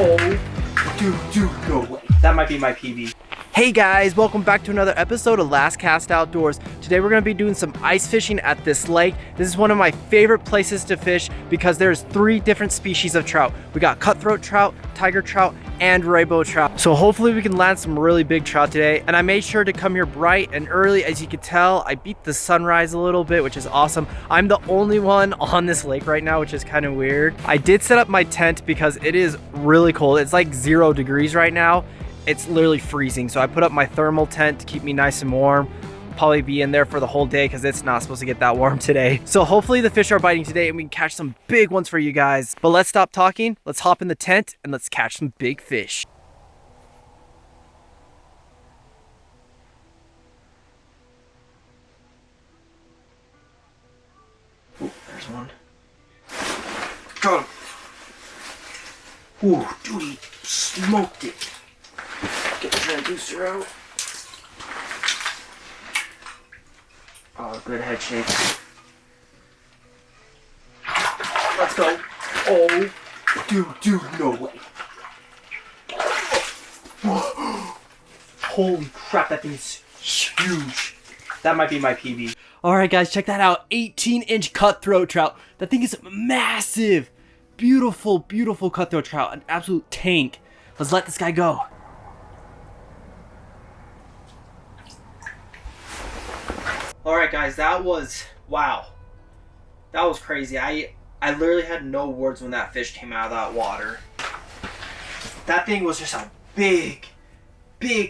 Oh, dude, no way. That might be my PB. Hey guys, welcome back to another episode of LastCast Outdoors. Today we're going to be doing some ice fishing at this lake. This is one of my favorite places to fish because there's 3 different species of trout. We got cutthroat trout, tiger trout, and rainbow trout. So hopefully we can land some really big trout today. And I made sure to come here bright and early. As you can tell, I beat the sunrise a little bit, which is awesome. I'm the only one on this lake right now, which is kind of weird. I did set up my tent because it is really cold. It's like 0 degrees right now. It's literally freezing, so I put up my thermal tent to keep me nice and warm. Probably be in there for the whole day because it's not supposed to get that warm today. So hopefully the fish are biting today and we can catch some big ones for you guys. But let's stop talking, let's hop in the tent and let's catch some big fish. Oh, there's one. Got him. Ooh, dude, he smoked it. Get the transducer out. Oh, good head shake. Let's go. Oh, dude, no way. Whoa. Holy crap, that thing's huge. That might be my PB. Alright guys, check that out. 18-inch cutthroat trout. That thing is massive. Beautiful, beautiful cutthroat trout. An absolute tank. Let's let this guy go. Alright guys, that was, wow. That was crazy. I literally had no words when that fish came out of that water. That thing was just a big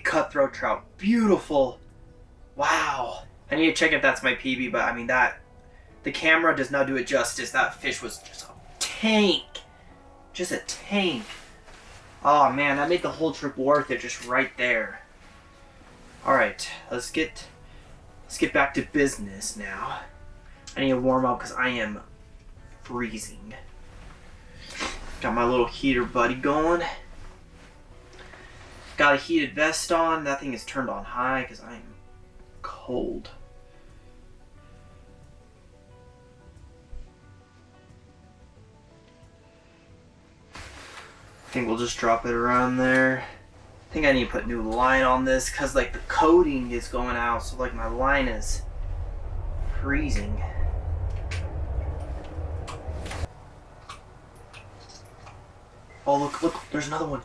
cutthroat trout. Beautiful. Wow. I need to check if that's my PB, but I mean the camera does not do it justice. That fish was just a tank. Just a tank. Oh man, that made the whole trip worth it just right there. Alright, let's get back to business now. I need to warm up because I am freezing. Got my little heater buddy going. Got a heated vest on. That thing is turned on high because I am cold. I think we'll just drop it around there. I think I need to put new line on this because like the coating is going out, so like my line is freezing. Oh look, there's another one.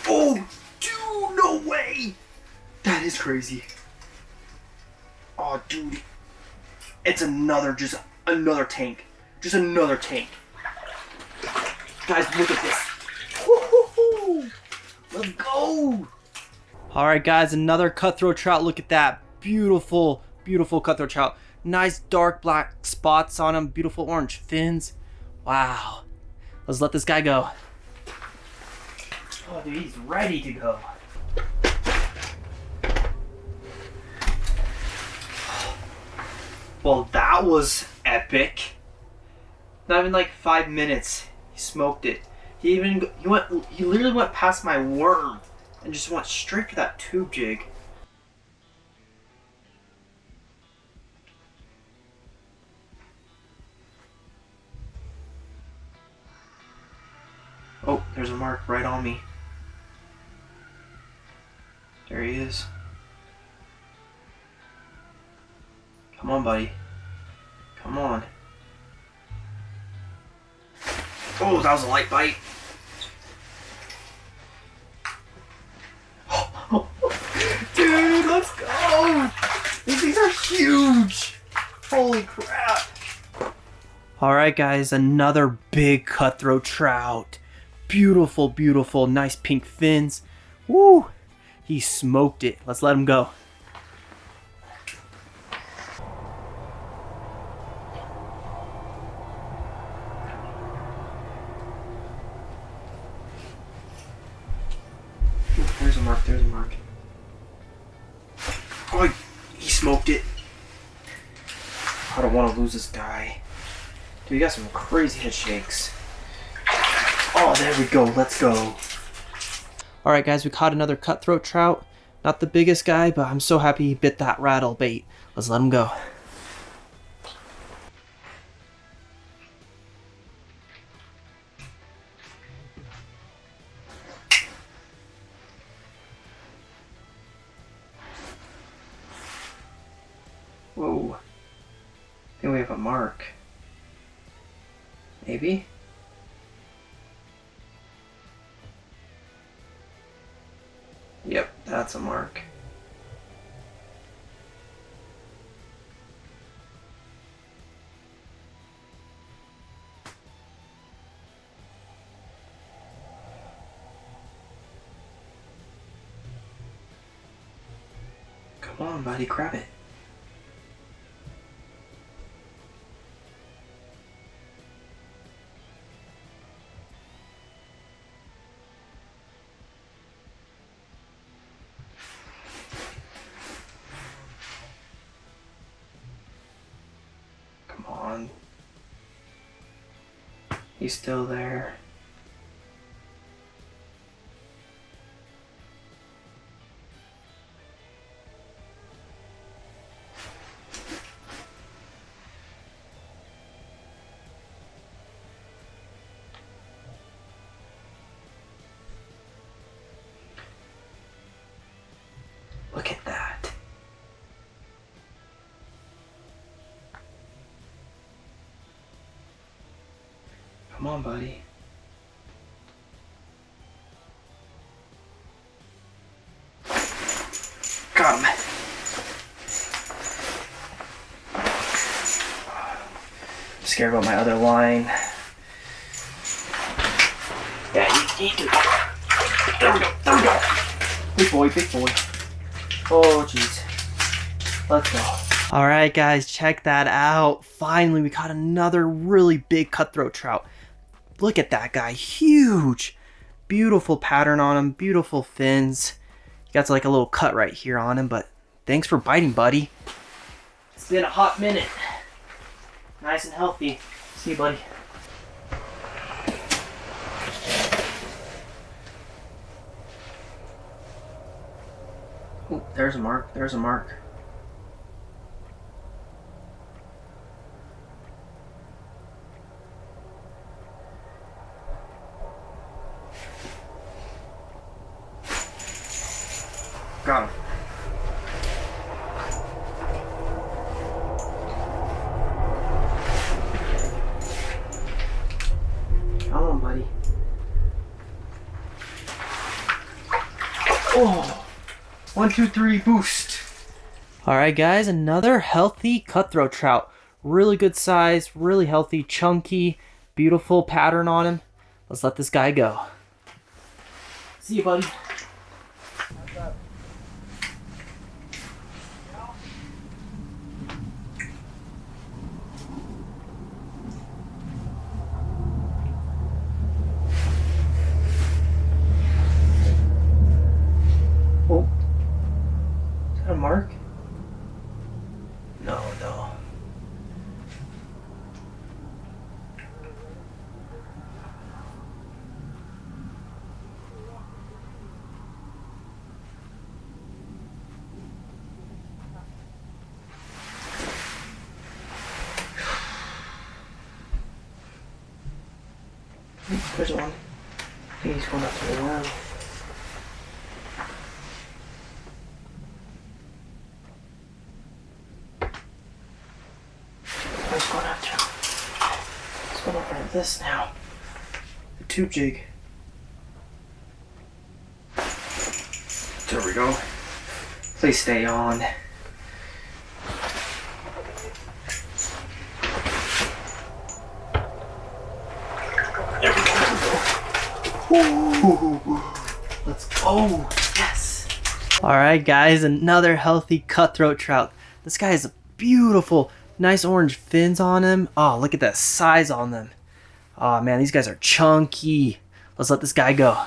Oh, dude, no way! That is crazy. Oh, dude, it's just another tank. Just another tank. Guys, look at this. Let's go! Alright guys, another cutthroat trout. Look at that. Beautiful, beautiful cutthroat trout. Nice dark black spots on him. Beautiful orange fins. Wow. Let's let this guy go. Oh dude, he's ready to go. Well, that was epic. Not even like 5 minutes. He smoked it. He literally went past my worm and just went straight for that tube jig. Oh, there's a mark right on me. There he is. Come on, buddy. Come on. Oh, that was a light bite. Dude, let's go! These things are huge! Holy crap! Alright guys, another big cutthroat trout. Beautiful, beautiful, nice pink fins. Woo! He smoked it. Let's let him go. There's a mark, there's a mark. Oh, he smoked it. I don't want to lose this guy. Dude, you got some crazy head shakes. Oh, there we go, let's go. Alright guys, we caught another cutthroat trout. Not the biggest guy, but I'm so happy he bit that rattle bait. Let's let him go. Whoa. I think we have a mark. Maybe? Yep, that's a mark. Come on, buddy, grab it. Come on. He's still there. Look at that. Come on, buddy. Got him. Scared about my other line. Yeah, you can. There we go. There we go. Big boy, big boy. Oh, jeez. Let's go. All right, guys, check that out. Finally, we caught another really big cutthroat trout. Look at that guy, huge. Beautiful pattern on him, beautiful fins. He got like a little cut right here on him, but thanks for biting, buddy. It's been a hot minute. Nice and healthy. See you, buddy. Oh, there's a mark. There's a mark. Got him. Come on, buddy. Oh. 1, 2, 3, boost. All right, guys, another healthy cutthroat trout. Really good size, really healthy, chunky, beautiful pattern on him. Let's let this guy go. See you, buddy. Oh. Is that a mark? No, no. There's one. I think he's going up to the wall. He's going up to him. He's going over to this now. The tube jig. There we go. Please stay on. There we go. Ooh. Let's go. Yes. All right, guys, another healthy cutthroat trout. This guy has beautiful, nice orange fins on him. Oh, look at that size on them. Oh man, these guys are chunky. Let's let this guy go.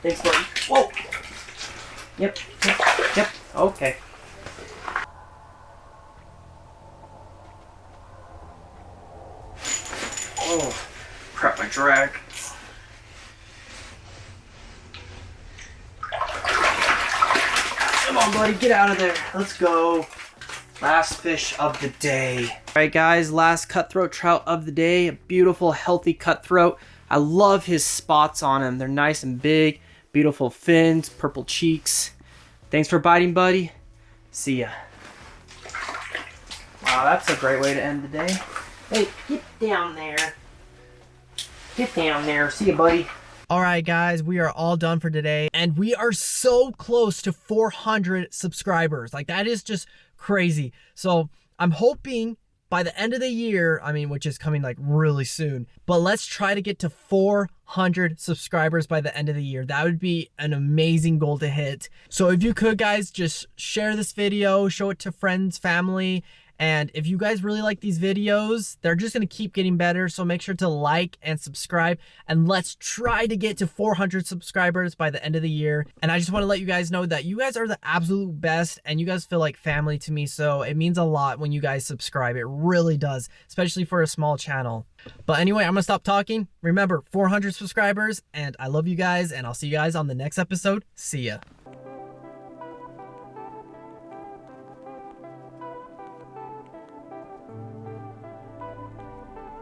Thanks, buddy. Whoa. Yep. Okay. Oh, crap, my drag. Come on, buddy, get out of there. Let's go. Last fish of the day. All right, guys, last cutthroat trout of the day. A beautiful, healthy cutthroat. I love his spots on him. They're nice and big. Beautiful fins, purple cheeks. Thanks for biting, buddy. See ya. That's a great way to end the day. Hey, get down there. Get down there. See you, buddy. All right, guys, we are all done for today, and we are so close to 400 subscribers. Like, that is just crazy. So I'm hoping by the end of the year, I mean, which is coming like really soon, but let's try to get to 400 subscribers by the end of the year. That would be an amazing goal to hit. So if you could, guys, just share this video, show it to friends, family. And if you guys really like these videos, they're just going to keep getting better. So make sure to like and subscribe. And let's try to get to 400 subscribers by the end of the year. And I just want to let you guys know that you guys are the absolute best. And you guys feel like family to me. So it means a lot when you guys subscribe. It really does, especially for a small channel. But anyway, I'm going to stop talking. Remember, 400 subscribers. And I love you guys. And I'll see you guys on the next episode. See ya.